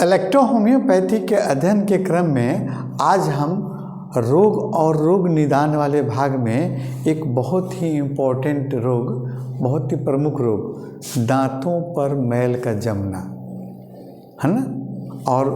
Electrohomoeopathy के अध्ययन के क्रम में आज हम रोग और रोग निदान वाले भाग में एक बहुत ही इम्पोर्टेंट रोग, बहुत ही प्रमुख रोग, दांतों पर मैल का जमना, है ना। और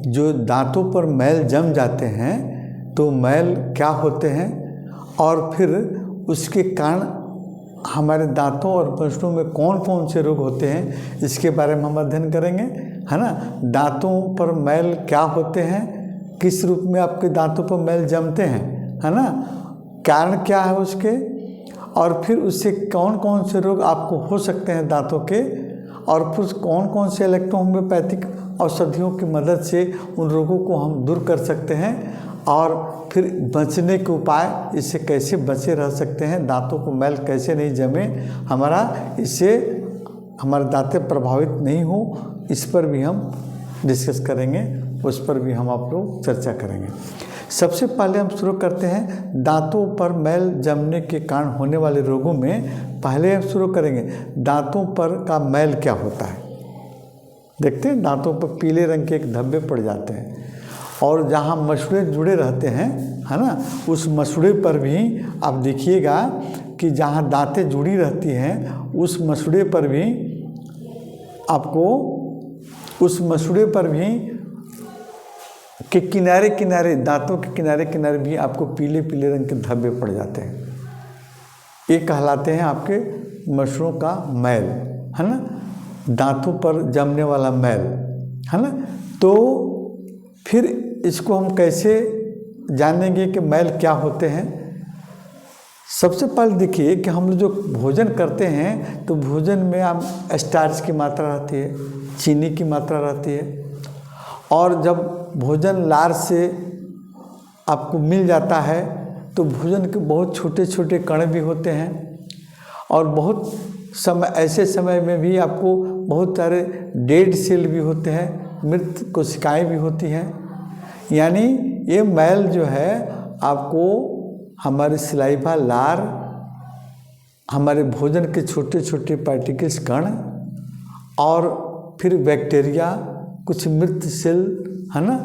जो दांतों पर मैल जम जाते हैं तो मैल क्या होते हैं और फिर उसके कारण हमारे दांतों और मसूड़ों में कौन कौन से रोग होते हैं, इसके बारे में हम अध्ययन करेंगे, है ना। दांतों पर मैल क्या होते हैं, किस रूप में आपके दांतों पर मैल जमते हैं, है ना, कारण क्या है उसके, और फिर उससे कौन कौन से रोग आपको हो सकते हैं दांतों के, और फिर कौन कौन से इलेक्ट्रोहोम्योपैथिक औषधियों की मदद से उन रोगों को हम दूर कर सकते हैं, और फिर बचने के उपाय, इससे कैसे बचे रह सकते हैं, दांतों को मैल कैसे नहीं जमे हमारा, इससे हमारे दांतें प्रभावित नहीं हो, इस पर भी हम डिस्कस करेंगे, उस पर भी हम आप लोग चर्चा करेंगे। सबसे पहले हम शुरू करते हैं दांतों पर मैल जमने के कारण होने वाले रोगों में। पहले हम शुरू करेंगे दांतों पर का मैल क्या होता है। देखते हैं दांतों पर पीले रंग के एक धब्बे पड़ जाते हैं, और जहाँ मसूड़े जुड़े रहते हैं, है ना, उस मसूड़े पर भी आप देखिएगा कि जहाँ दांतें जुड़ी रहती हैं उस मसूड़े पर भी आपको, उस मसूड़े पर भी के किनारे किनारे, दांतों के किनारे किनारे भी आपको पीले पीले रंग के धब्बे पड़ जाते हैं। ये कहलाते हैं आपके मसूड़ों का मैल, है ना, दांतों पर जमने वाला मैल, है ना। तो फिर इसको हम कैसे जानेंगे कि मैल क्या होते हैं। सबसे पहले देखिए कि हम जो भोजन करते हैं तो भोजन में आप स्टार्च की मात्रा रहती है, चीनी की मात्रा रहती है, और जब भोजन लार से आपको मिल जाता है तो भोजन के बहुत छोटे छोटे कण भी होते हैं, और बहुत समय, ऐसे समय में भी आपको बहुत सारे डेड सेल भी होते हैं, मृत कोशिकाएं भी होती हैं। यानी ये मैल जो है आपको हमारे सलाइवा, लार, हमारे भोजन के छोटे छोटे पार्टिकल्स, कण, और फिर बैक्टीरिया, कुछ मृत सेल, है ना,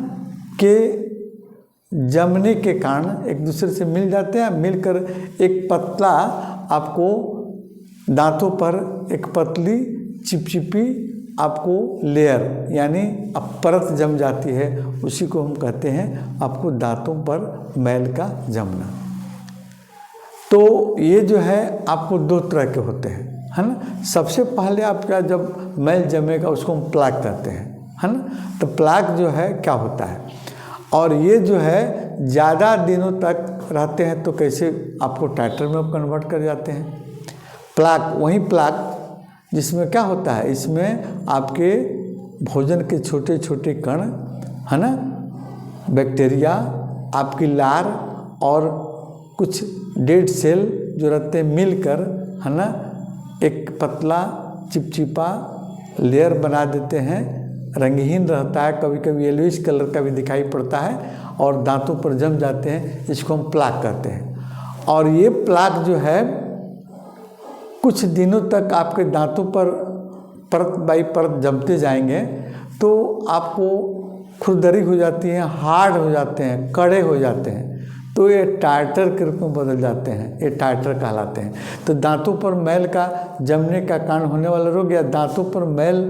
के जमने के कारण एक दूसरे से मिल जाते हैं, मिलकर एक पतला आपको दांतों पर एक पतली चिपचिपी आपको लेयर यानी अब परत जम जाती है, उसी को हम कहते हैं आपको दांतों पर मैल का जमना। तो ये जो है आपको दो तरह के होते हैं, है ना। सबसे पहले आपका जब मैल जमेगा उसको हम प्लाक कहते हैं, है ना। तो प्लाक जो है क्या होता है, और ये जो है ज़्यादा दिनों तक रहते हैं तो कैसे आपको टाइटर में कन्वर्ट कर जाते हैं। प्लाक, वही प्लाक जिसमें क्या होता है, इसमें आपके भोजन के छोटे छोटे कण, है ना, बैक्टीरिया, आपकी लार और कुछ डेड सेल जो रहते हैं मिलकर, है ना, एक पतला चिपचिपा लेयर बना देते हैं। रंगहीन रहता है, कभी कभी येलोइश कलर का भी दिखाई पड़ता है, और दांतों पर जम जाते हैं, इसको हम प्लाक कहते हैं। और ये प्लाक जो है कुछ दिनों तक आपके दांतों पर परत बाई परत जमते जाएंगे तो आपको खुरदरी हो जाती है, हार्ड हो जाते हैं, कड़े हो जाते हैं, तो ये टार्टर के रूप में बदल जाते हैं, ये टार्टर कहलाते हैं। तो दांतों पर मैल का जमने का कारण होने वाला रोग या दांतों पर मैल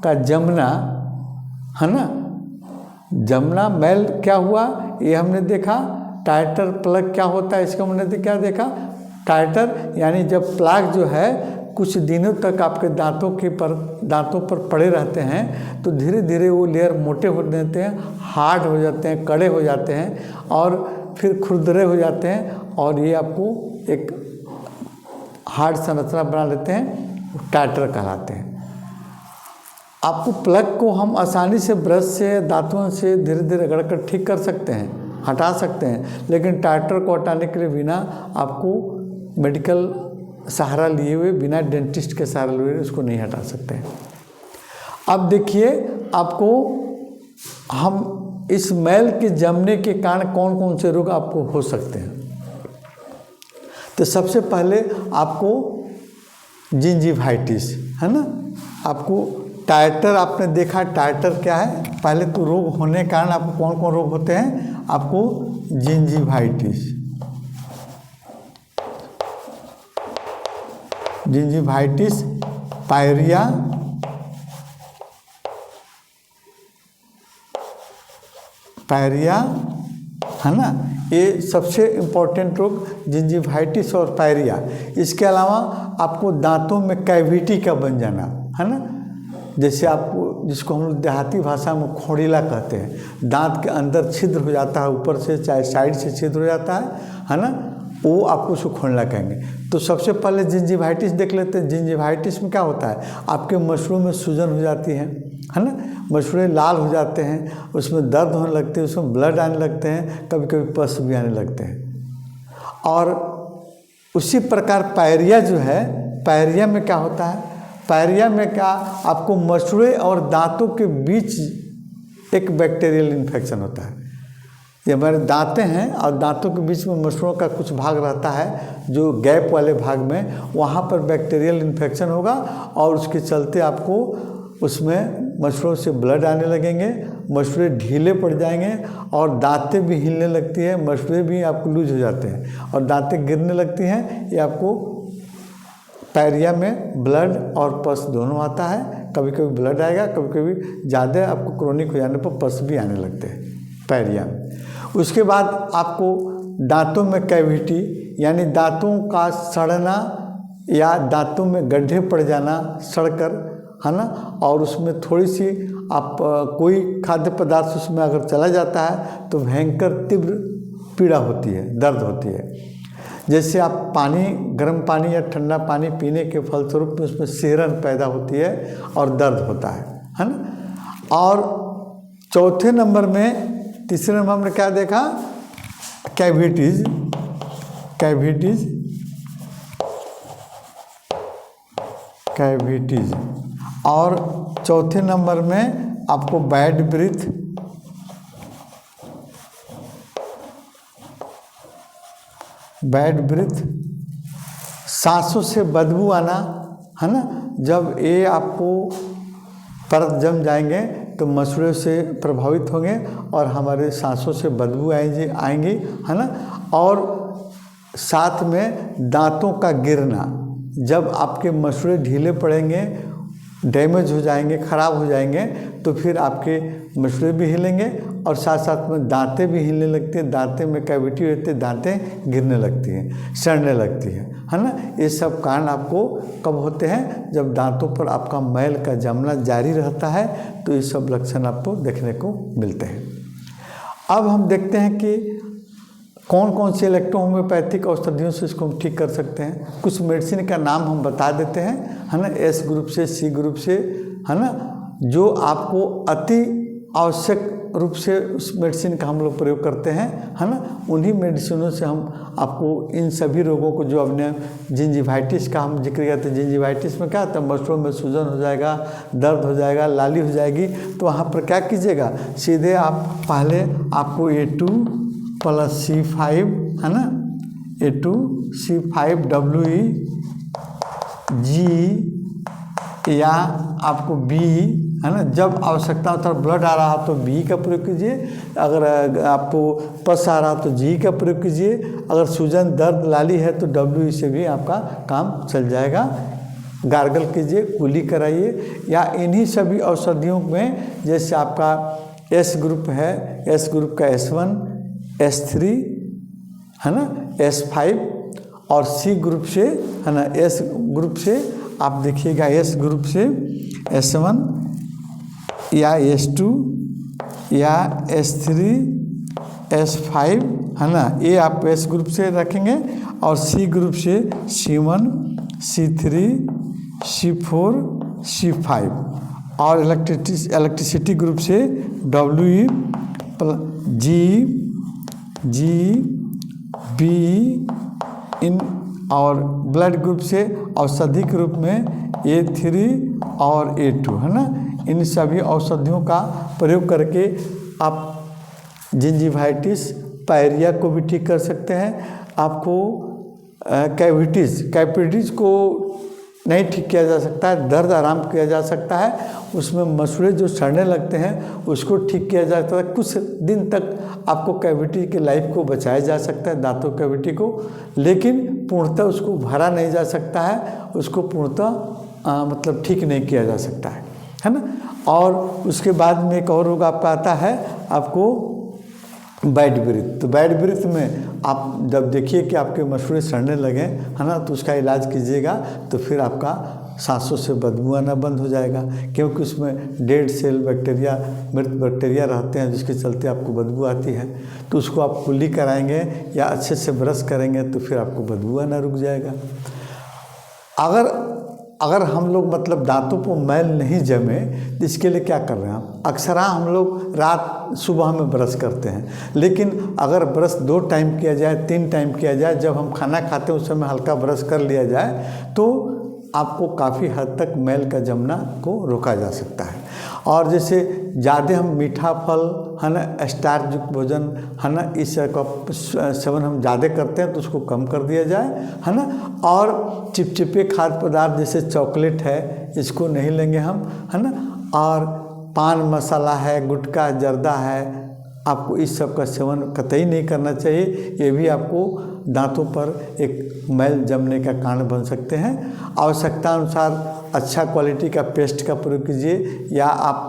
का जमना, है ना, जमना, मैल क्या हुआ ये हमने देखा। टार्टर प्लग क्या होता है इसको हमने क्या देखा। टार्टर यानी जब प्लाक जो है कुछ दिनों तक आपके दांतों पर पड़े रहते हैं तो धीरे धीरे वो लेयर मोटे हो जाते हैं, हार्ड हो जाते हैं, कड़े हो जाते हैं, और फिर खुरदरे हो जाते हैं, और ये आपको एक हार्ड संरचना बना लेते हैं, टार्टर कहलाते हैं। आपको प्लग को हम आसानी से ब्रश से, दांतों से धीरे धीरे रगड़कर ठीक कर सकते हैं, हटा सकते हैं, लेकिन टार्टर को हटाने के लिए बिना आपको मेडिकल सहारा लिए हुए, बिना डेंटिस्ट के सहारा लिए हुए उसको नहीं हटा सकते हैं। अब देखिए आपको हम इस मैल के जमने के कारण कौन कौन से रोग आपको हो सकते हैं। तो सबसे पहले आपको जिंजिवाइटिस, है ना, आपको टाइटर आपने देखा, टाइटर क्या है? पहले तो रोग होने के कारण आपको कौन कौन रोग होते हैं? आपको जिंजिवाइटिस, जिंजिवाइटिस, पायरिया, पायरिया, है ना, ये सबसे इम्पोर्टेंट रोग जिंजिवाइटिस और पायरिया। इसके अलावा आपको दांतों में कैविटी का बन जाना, है ना, जैसे आपको, जिसको हम लोग देहाती भाषा में खोड़ीला कहते हैं, दांत के अंदर छिद्र हो जाता है, ऊपर से चाहे साइड से छिद्र हो जाता है ना, वो आपको उसको खोड़ीला कहेंगे। तो सबसे पहले जिंजिवाइटिस देख लेते हैं। जिंजिवाइटिस में क्या होता है? आपके मसूड़ों में सूजन हो जाती है ना, मसूड़े लाल हो जाते हैं, उसमें दर्द होने लगते हैं, उसमें ब्लड आने लगते हैं, कभी कभी पस भी आने लगते हैं। और उसी प्रकार पायरिया जो है, पायरिया में क्या होता है? पायरिया में क्या, आपको मसूड़े और दांतों के बीच एक बैक्टीरियल इन्फेक्शन होता है। ये हमारे दांतें हैं और दांतों के बीच में मसूड़ों का कुछ भाग रहता है, जो गैप वाले भाग में, वहाँ पर बैक्टीरियल इन्फेक्शन होगा और उसके चलते आपको उसमें मसूड़ों से ब्लड आने लगेंगे, मसूड़े ढीले पड़ जाएंगे और दांतें भी हिलने लगती है, मसूड़े भी आपको लूज हो जाते हैं और दांतें गिरने लगती हैं। ये आपको पायरिया में ब्लड और पस दोनों आता है। कभी कभी ब्लड आएगा, कभी कभी ज़्यादा आपको क्रोनिक हो जाने पर पस भी आने लगते हैं पायरिया में। उसके बाद आपको दांतों में कैविटी, यानी दांतों का सड़ना या दांतों में गड्ढे पड़ जाना सड़कर, है ना, और उसमें थोड़ी सी आप कोई खाद्य पदार्थ उसमें अगर चला जाता है तो भयंकर तीव्र पीड़ा होती है, दर्द होती है। जैसे आप पानी, गर्म पानी या ठंडा पानी पीने के फलस्वरूप में उसमें सिहरन पैदा होती है और दर्द होता है ना। और चौथे नंबर में, तीसरे नंबर में क्या देखा? Cavities, cavities, cavities. और चौथे नंबर में आपको बैड ब्रीथ, बैड ब्रीथ, सांसों से बदबू आना, है ना। जब ये आपको परत जम जाएंगे तो मसूड़ों से प्रभावित होंगे और हमारे सांसों से बदबू आएंगी, है ना। और साथ में दांतों का गिरना, जब आपके मसूड़े ढीले पड़ेंगे, डैमेज हो जाएंगे, ख़राब हो जाएंगे, तो फिर आपके मसूड़े भी हिलेंगे और साथ साथ में दांतें भी हिलने लगती हैं, दांतें में कैविटी रहती है, दांतें गिरने लगती हैं, सड़ने लगती है ना। ये सब कारण आपको कब होते हैं? जब दांतों पर आपका मैल का जमना जारी रहता है, तो ये सब लक्षण आपको देखने को मिलते हैं। अब हम देखते हैं कि कौन कौन सी इलेक्ट्रो होम्योपैथिक औषधियों से इसको हम ठीक कर सकते हैं। कुछ मेडिसिन का नाम हम बता देते हैं, है ना, एस ग्रुप से, सी ग्रुप से, है ना, जो आपको अति आवश्यक रूप से उस मेडिसिन का हम लोग प्रयोग करते हैं, है ना। उन्हीं मेडिसिनों से हम आपको इन सभी रोगों को, जो अपने जिंजिवाइटिस का हम जिक्र करते हैं, जिंजिवाइटिस में क्या होता है? मसूड़ों में सूजन हो जाएगा, दर्द हो जाएगा, लाली हो जाएगी, तो वहाँ पर क्या कीजिएगा? सीधे आप पहले आपको A2+C5, है ना, A2C5WE G या आपको B, है ना। जब आवश्यकता होता है, ब्लड आ रहा तो B का प्रयोग कीजिए, अगर आपको पस आ रहा तो G का प्रयोग कीजिए, अगर सूजन, दर्द, लाली है तो WE से भी आपका काम चल जाएगा। गार्गल कीजिए, कुली कराइए, या इन्हीं सभी औषधियों में, जैसे आपका S ग्रुप है, S ग्रुप का S1, S3, है ना, S5, और C ग्रुप से, है ना, S ग्रुप से आप देखिएगा, S ग्रुप से S1 या S2 या S3, S5, है ना, ये आप S ग्रुप से रखेंगे, और C ग्रुप से C1, C3, C4, C5, और इलेक्ट्रिसिटी ग्रुप से WE, G, B, इन, और ब्लड ग्रुप से औषधि के रूप में A3 और A2, है ना। इन सभी औषधियों का प्रयोग करके आप जिंजिवाइटिस, पायरिया को भी ठीक कर सकते हैं। आपको कैविटीज़ को नहीं ठीक किया जा सकता है, दर्द आराम किया जा सकता है, उसमें मसूड़े जो सड़ने लगते हैं उसको ठीक किया जा सकता है। कुछ दिन तक आपको कैविटी के लाइफ को बचाया जा सकता है, दांतों कैविटी को, लेकिन पूर्णतः उसको भरा नहीं जा सकता है, उसको पूर्णतः मतलब ठीक नहीं किया जा सकता है ना। और उसके बाद में एक और रोग आपका आता है आपको बैड ब्रीथ। तो बैड ब्रीथ में आप जब देखिए कि आपके मसूड़े सड़ने लगे, है ना, तो उसका इलाज कीजिएगा, तो फिर आपका सांसों से बदबू आना बंद हो जाएगा, क्योंकि उसमें डेड सेल बैक्टीरिया, मृत बैक्टीरिया रहते हैं, जिसके चलते आपको बदबू आती है। तो उसको आप कुल्ली कराएंगे या अच्छे से ब्रश करेंगे तो फिर आपको बदबू आना रुक जाएगा। अगर हम लोग मतलब दांतों पर मैल नहीं जमे तो इसके लिए क्या कर रहे हैं हम? अक्सर हम लोग रात सुबह में ब्रश करते हैं, लेकिन अगर ब्रश 2 टाइम किया जाए, 3 टाइम किया जाए, जब हम खाना खाते हैं उस समय हल्का ब्रश कर लिया जाए तो आपको काफ़ी हद तक मैल का जमना को रोका जा सकता है। और जैसे ज़्यादा हम मीठा फल, है ना, स्टार्च युक्त भोजन, है ना, इस का सेवन हम ज़्यादा करते हैं तो उसको कम कर दिया जाए, है ना। और चिपचिपे खाद्य पदार्थ जैसे चॉकलेट है, इसको नहीं लेंगे हम, है ना। और पान मसाला है, गुटखा, जर्दा है, आपको इस सब का सेवन कतई नहीं करना चाहिए। ये भी आपको दांतों पर एक मैल जमने का कारण बन सकते हैं। आवश्यकता अनुसार अच्छा क्वालिटी का पेस्ट का प्रयोग कीजिए, या आप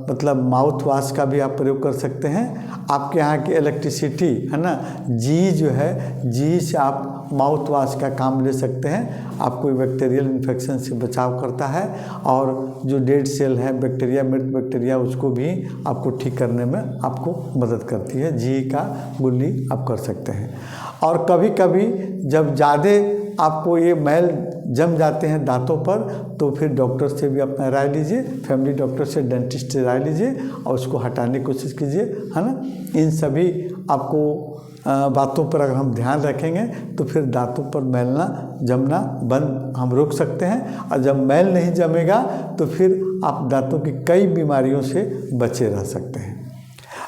मतलब माउथ वॉश का भी आप प्रयोग कर सकते हैं। आपके यहाँ की इलेक्ट्रिसिटी, है ना, जी जो है, जी से आप माउथ वॉश का काम ले सकते हैं। आपको बैक्टीरियल इन्फेक्शन से बचाव करता है, और जो डेड सेल है बैक्टीरिया, मृत बैक्टीरिया, उसको भी आपको ठीक करने में आपको मदद करती है। जी का गुल्ली आप कर सकते हैं। और कभी कभी जब ज़्यादा आपको ये मैल जम जाते हैं दांतों पर, तो फिर डॉक्टर से भी अपना राय लीजिए, फैमिली डॉक्टर से, डेंटिस्ट से राय लीजिए और उसको हटाने की कोशिश कीजिए, है ना। इन सभी आपको बातों पर अगर हम ध्यान रखेंगे तो फिर दांतों पर मैलना जमना बंद हम रोक सकते हैं। और जब मैल नहीं जमेगा तो फिर आप दांतों की कई बीमारियों से बचे रह सकते हैं।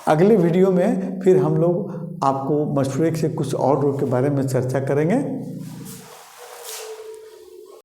अगले वीडियो में फिर हम लोग आपको मसूड़े से कुछ और रोग के बारे में चर्चा करेंगे।